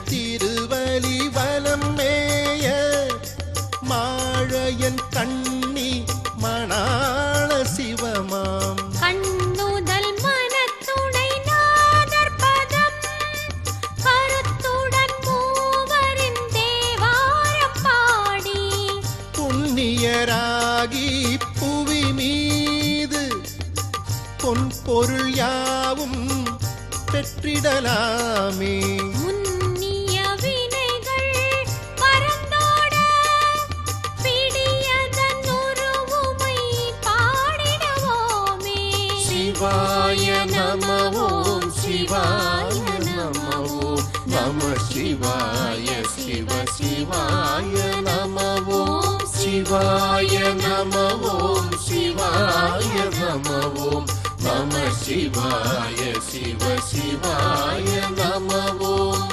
திருவலி வலம் மேய மாழையன் கண்ணி மணாள சிவமாம் கண்ணுதல் மனத்துணை நாதற்பதம் கருத்துடன் மூவரின் தேவாரம் பாடி புண்ணியராகி புவி மீது பொன் பொருள் யாவும் பெற்றிடலாமே. முன்னிய வினைகள் பரந்தோட பிடியதன் உருவுமை பாடிடுவோமே. சிவாய நம ஓம் சிவாய நம ஓம் நம சிவாய சிவ சிவாய நம ஓம் சிவாய நம ஓம் சிவாய நம ஓம் நம சிவாய சிவ சிவாய நம ஓம்